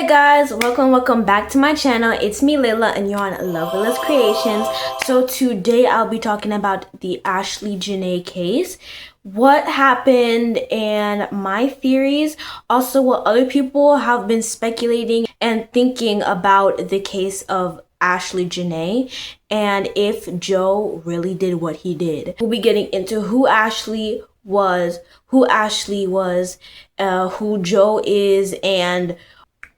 Hey guys, welcome back to my channel. It's me Layla and you're on Loveless Creations. So today I'll be talking about the Ashlee Janae case, what happened and my theories, also what other people have been speculating and thinking about the case of Ashlee Janae, and if Joe really did what he did. We'll be getting into who Ashlee was, who Joe is, and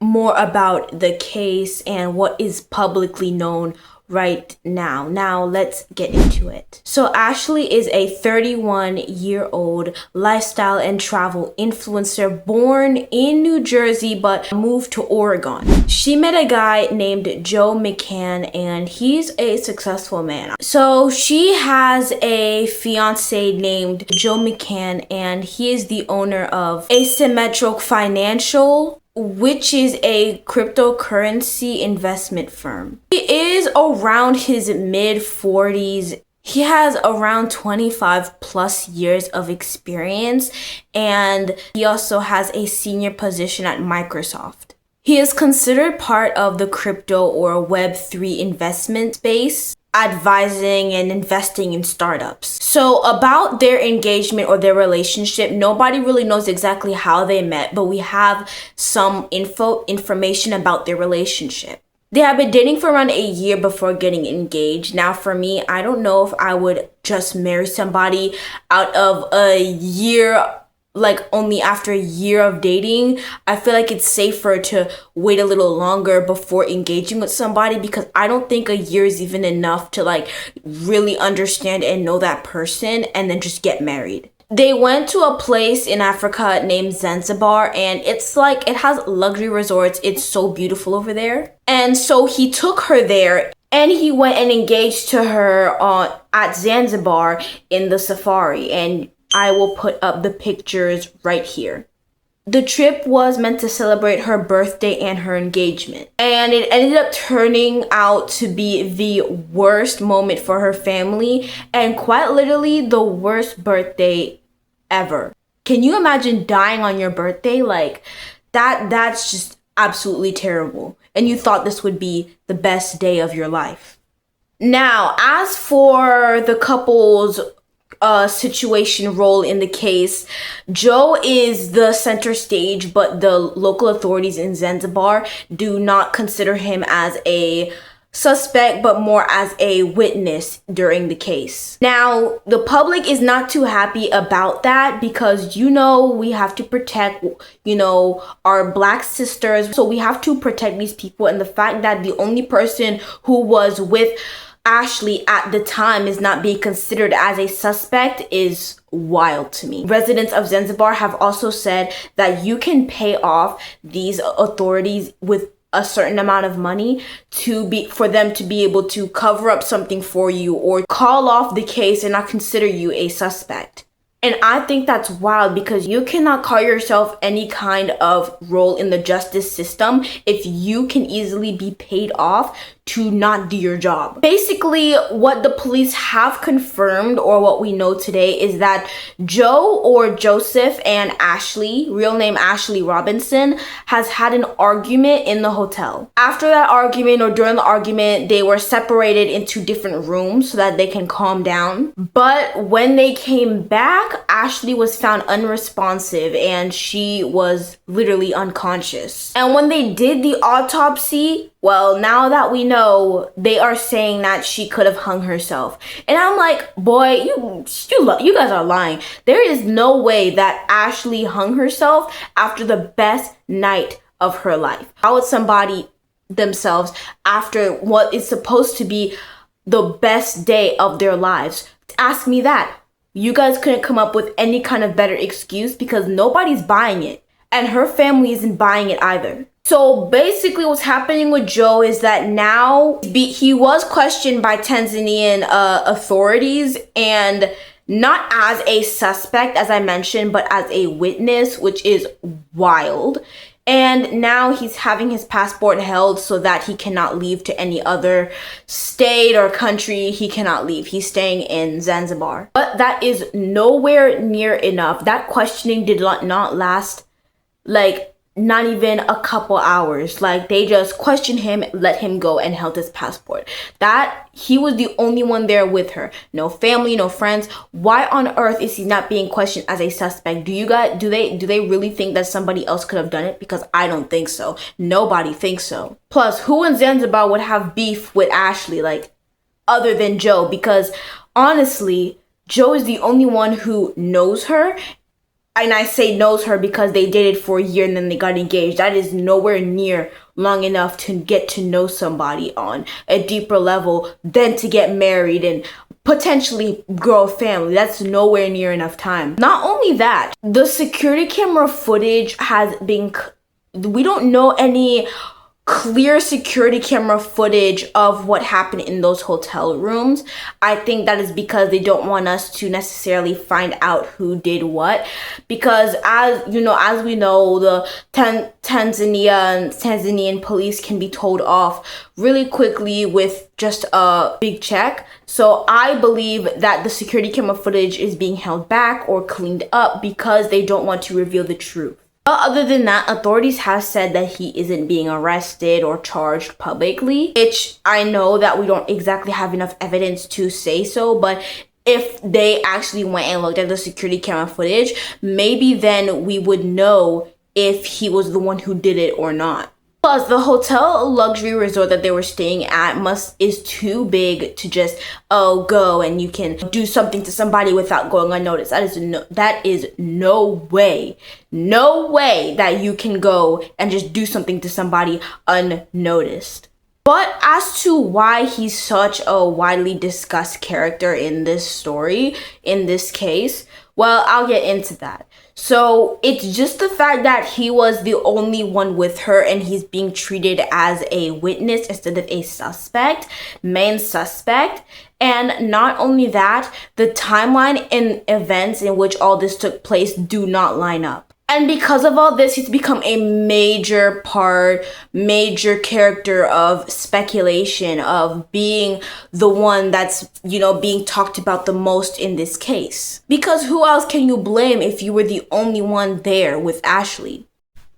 more about the case and what is publicly known right now. Now let's get into it. So Ashlee is a 31-year-old lifestyle and travel influencer born in New Jersey but moved to Oregon. She met a guy named Joe McCann and he's a successful man. So she has a fiance named Joe McCann and he is the owner of Asymmetric Financial, which is a cryptocurrency investment firm. He is around his mid-40s. He has around 25 plus years of experience, and he also has a senior position at Microsoft. He is considered part of the crypto or Web3 investment space, advising and investing in startups. So about their engagement or their relationship, nobody really knows exactly how they met, but we have some information about their relationship. They have been dating for around a year before getting engaged. Now for me, I don't know if I would just marry somebody out of a year, like only after a year of dating. I feel like it's safer to wait a little longer before engaging with somebody, because I don't think a year is even enough to like really understand and know that person and then just get married. They went to a place in Africa named Zanzibar, and it's like, it has luxury resorts. It's so beautiful over there. And so he took her there and he went and engaged to her at Zanzibar in the safari, and I will put up the pictures right here. The trip was meant to celebrate her birthday and her engagement, and it ended up turning out to be the worst moment for her family and quite literally the worst birthday ever. Can you imagine dying on your birthday? Like that's just absolutely terrible. And you thought this would be the best day of your life. Now, as for the couple's situation role in the case, Joe is the center stage, but the local authorities in Zanzibar do not consider him as a suspect, but more as a witness during the case. Now, the public is not too happy about that because, we have to protect, our Black sisters. So we have to protect these people. And the fact that the only person who was with Ashlee at the time is not being considered as a suspect is wild to me. Residents of Zanzibar have also said that you can pay off these authorities with a certain amount of money for them to be able to cover up something for you or call off the case and not consider you a suspect. And I think that's wild because you cannot call yourself any kind of role in the justice system if you can easily be paid off to not do your job. Basically, what the police have confirmed, or what we know today, is that Joe or Joseph and Ashlee, real name Ashlee Robinson, has had an argument in the hotel. After that argument, or during the argument, they were separated into different rooms so that they can calm down. But when they came back, Ashlee was found unresponsive and she was literally unconscious. And when they did the autopsy, well, now that we know, they are saying that she could have hung herself. And I'm like, boy, you guys are lying. There is no way that Ashlee hung herself after the best night of her life. How would somebody themselves after what is supposed to be the best day of their lives? Ask me that. You guys couldn't come up with any kind of better excuse because nobody's buying it. And her family isn't buying it either. So basically what's happening with Joe is that now he was questioned by Tanzanian authorities, and not as a suspect, as I mentioned, but as a witness, which is wild. And now he's having his passport held so that he cannot leave to any other state or country. He cannot leave. He's staying in Zanzibar. But that is nowhere near enough. That questioning did not last like not even a couple hours. Like, they just questioned him, let him go, and held his passport. That he was the only one there with her. No family, no friends. Why on earth is he not being questioned as a suspect? Do they really think that somebody else could have done it? Because I don't think so. Nobody thinks so. Plus, who in Zanzibar would have beef with Ashlee, like, other than Joe? Because honestly, Joe is the only one who knows her. And I say knows her because they dated for a year and then they got engaged. That is nowhere near long enough to get to know somebody on a deeper level than to get married and potentially grow a family. That's nowhere near enough time. Not only that, the security camera footage has been, we don't know any clear security camera footage of what happened in those hotel rooms. I think that is because they don't want us to necessarily find out who did what, because as we know, the Tanzanian police can be told off really quickly with just a big check. So I believe that the security camera footage is being held back or cleaned up because they don't want to reveal the truth. But other than that, authorities have said that he isn't being arrested or charged publicly, which I know that we don't exactly have enough evidence to say so, but if they actually went and looked at the security camera footage, maybe then we would know if he was the one who did it or not. Plus, the hotel luxury resort that they were staying at is too big to just go and you can do something to somebody without going unnoticed. That is no way that you can go and just do something to somebody unnoticed. But as to why he's such a widely discussed character in this story, in this case, well, I'll get into that. So it's just the fact that he was the only one with her and he's being treated as a witness instead of a main suspect. And not only that, the timeline and events in which all this took place do not line up. And because of all this, he's become a major character of speculation, of being the one that's, being talked about the most in this case. Because who else can you blame if you were the only one there with Ashlee?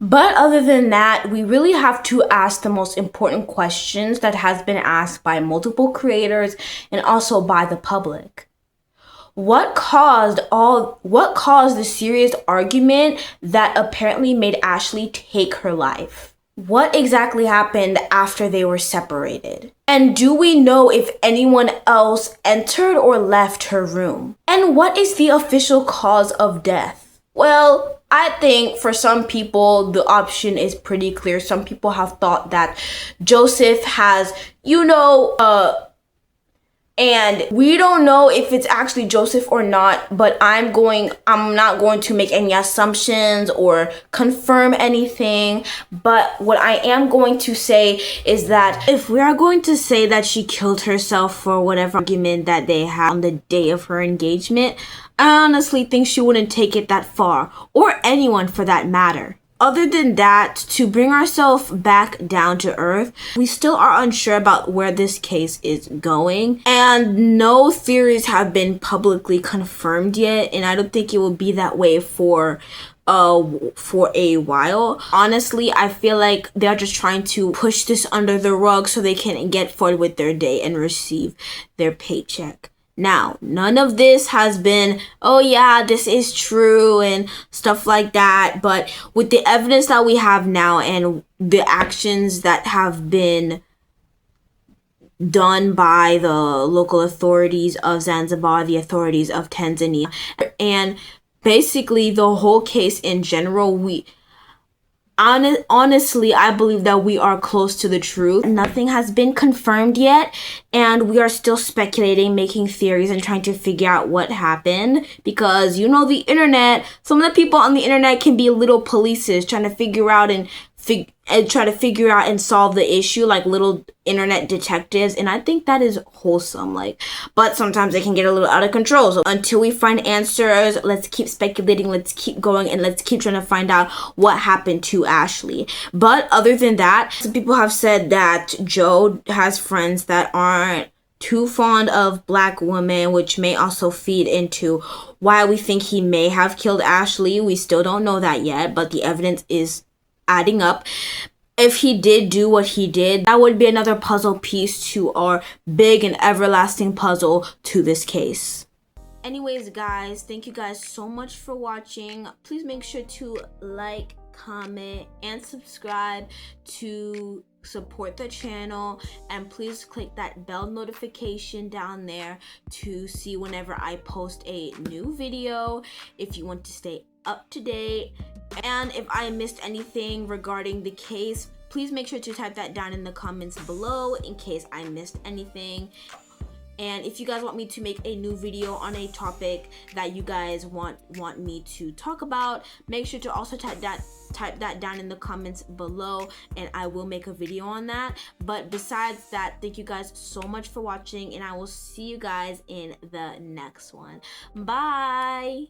But other than that, we really have to ask the most important questions that has been asked by multiple creators and also by the public. What caused the serious argument that apparently made Ashlee take her life? What exactly happened after they were separated? And do we know if anyone else entered or left her room? And what is the official cause of death? Well, I think for some people, the option is pretty clear. Some people have thought that Joseph has, and we don't know if it's actually Joseph or not, but I'm not going to make any assumptions or confirm anything. But what I am going to say is that if we are going to say that she killed herself for whatever argument that they had on the day of her engagement, I honestly think she wouldn't take it that far, or anyone for that matter. Other than that, to bring ourselves back down to earth, we still are unsure about where this case is going, and no theories have been publicly confirmed yet, and I don't think it will be that way for a while. Honestly, I feel like they're just trying to push this under the rug so they can get forward with their day and receive their paycheck. Now, none of this has been, oh yeah, this is true and stuff like that. But with the evidence that we have now and the actions that have been done by the local authorities of Zanzibar, the authorities of Tanzania, and basically the whole case in general, honestly, I believe that we are close to the truth. Nothing has been confirmed yet, and we are still speculating, making theories, and trying to figure out what happened. Because, the internet, some of the people on the internet can be little polices trying to figure out and solve the issue, like little internet detectives, and I think that is wholesome. But sometimes they can get a little out of control. So until we find answers, let's keep speculating, let's keep going, and let's keep trying to find out what happened to Ashlee. But other than that, some people have said that Joe has friends that aren't too fond of black women, which may also feed into why we think he may have killed Ashlee. We still don't know that yet, but the evidence is adding up. If he did do what he did, that would be another puzzle piece to our big and everlasting puzzle to this case. Anyways, guys, thank you guys so much for watching. Please make sure to like, comment, and subscribe to support the channel, and please click that bell notification down there to see whenever I post a new video if you want to stay up to date. And if I missed anything regarding the case, please make sure to type that down in the comments below in case I missed anything. And if you guys want me to make a new video on a topic that you guys want me to talk about, make sure to also type that down in the comments below, and I will make a video on that. But besides that, thank you guys so much for watching, and I will see you guys in the next one. Bye.